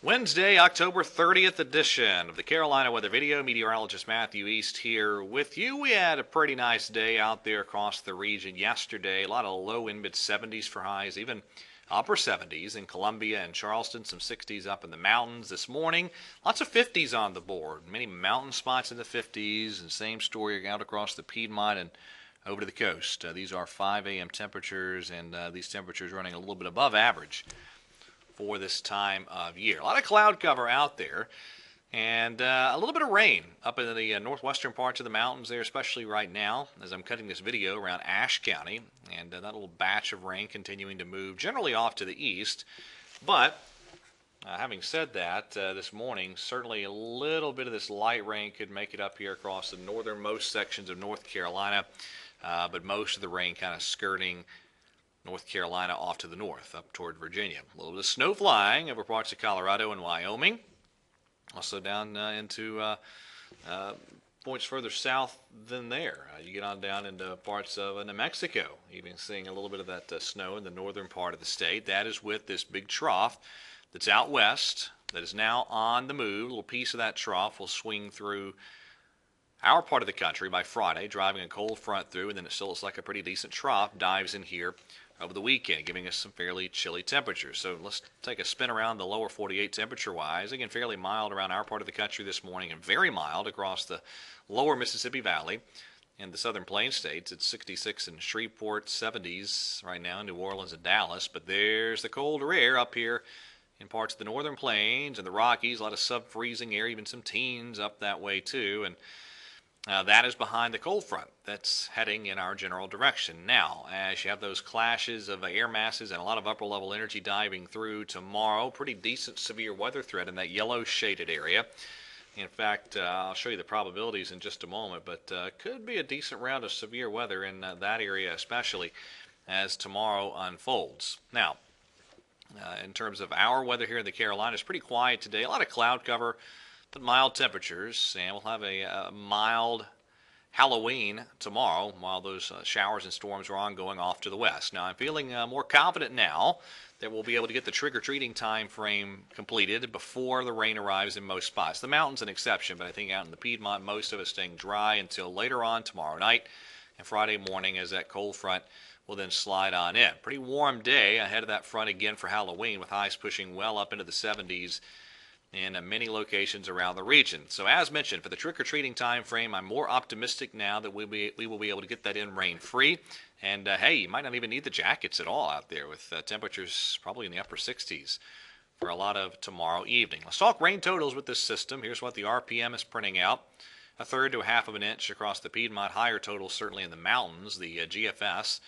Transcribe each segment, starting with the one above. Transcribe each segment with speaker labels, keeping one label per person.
Speaker 1: Wednesday, October 30th edition of the Carolina Weather Video. Meteorologist Matthew East here with you. We had a pretty nice day out there across the region yesterday. A lot of low and mid 70s for highs, even upper 70s in Columbia and Charleston. Some 60s up in the mountains this morning. Lots of 50s on the board. Many mountain spots in the 50s, and same story out across the Piedmont and over to the coast. These are 5 a.m. temperatures, and these temperatures running a little bit above average for this time of year. A lot of cloud cover out there, and a little bit of rain up in the northwestern parts of the mountains there, especially right now as I'm cutting this video around Ashe County, and that little batch of rain continuing to move generally off to the east. But having said that, this morning certainly a little bit of this light rain could make it up here across the northernmost sections of North Carolina, but most of the rain kind of skirting North Carolina off to the north, up toward Virginia. A little bit of snow flying over parts of Colorado and Wyoming. Also down into points further south than there. You get on down into parts of New Mexico, even seeing a little bit of that snow in the northern part of the state. That is with this big trough that's out west that is now on the move. A little piece of that trough will swing through our part of the country by Friday, driving a cold front through, and then it still looks like a pretty decent trough dives in here over the weekend, giving us some fairly chilly temperatures. So let's take a spin around the lower 48 temperature-wise. Again, fairly mild around our part of the country this morning, and very mild across the lower Mississippi Valley and the southern plains states. It's 66 in Shreveport, 70s right now in New Orleans and Dallas. But there's the colder air up here in parts of the northern plains and the Rockies. A lot of sub-freezing air, even some teens up that way too. And that is behind the cold front that's heading in our general direction. Now, as you have those clashes of air masses and a lot of upper-level energy diving through tomorrow, pretty decent severe weather threat in that yellow shaded area. In fact, I'll show you the probabilities in just a moment, but could be a decent round of severe weather in that area, especially as tomorrow unfolds. Now, in terms of our weather here in the Carolinas, pretty quiet today. A lot of cloud cover, but mild temperatures, and we'll have a mild Halloween tomorrow while those showers and storms are ongoing off to the west. Now, I'm feeling more confident now that we'll be able to get the trick-or-treating time frame completed before the rain arrives in most spots. The mountains an exception, but I think out in the Piedmont, most of it staying dry until later on tomorrow night and Friday morning as that cold front will then slide on in. Pretty warm day ahead of that front again for Halloween, with highs pushing well up into the 70s in many locations around the region. So as mentioned, for the trick-or-treating time frame, I'm more optimistic now that we will be able to get that in rain-free. And hey, you might not even need the jackets at all out there, with temperatures probably in the upper 60s for a lot of tomorrow evening. Let's talk rain totals with this system. Here's what the RPM is printing out. 1/3 to 1/2 of an inch across the Piedmont. Higher totals certainly in the mountains. The GFS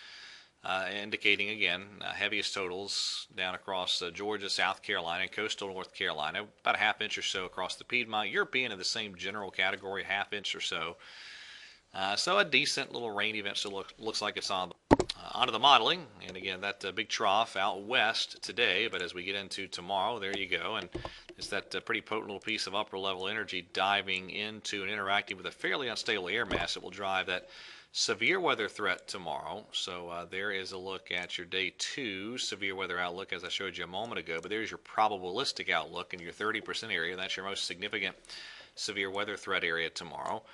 Speaker 1: indicating, again, heaviest totals down across Georgia, South Carolina, and coastal North Carolina. About a 1/2 inch or so across the Piedmont. European in the same general category, 1/2 inch or so. So a decent little rain event still looks like it's on. Onto the modeling, and again, that big trough out west today, but as we get into tomorrow, there you go, and it's that pretty potent little piece of upper-level energy diving into and interacting with a fairly unstable air mass that will drive that severe weather threat tomorrow. So there is a look at your day 2 severe weather outlook as I showed you a moment ago, but there's your probabilistic outlook in your 30% area. That's your most significant severe weather threat area tomorrow.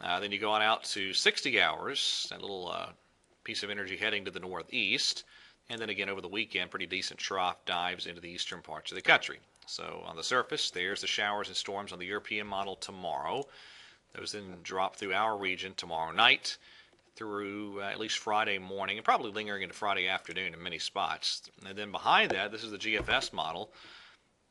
Speaker 1: Then you go on out to 60 hours, that little piece of energy heading to the northeast, and then again over the weekend, pretty decent trough dives into the eastern parts of the country. So on the surface, there's the showers and storms on the European model tomorrow. Those then drop through our region tomorrow night through at least Friday morning, and probably lingering into Friday afternoon in many spots. And then behind that, this is the GFS model.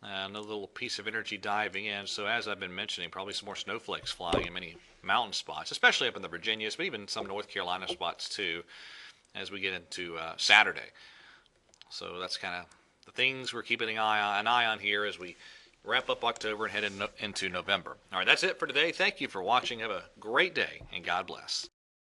Speaker 1: Another little piece of energy diving in. So as I've been mentioning, probably some more snowflakes flying in many mountain spots, especially up in the Virginias, but even some North Carolina spots too, as we get into Saturday. So that's kind of the things we're keeping an eye on here as we wrap up October and head into November. All right, that's it for today. Thank you for watching. Have a great day, and God bless.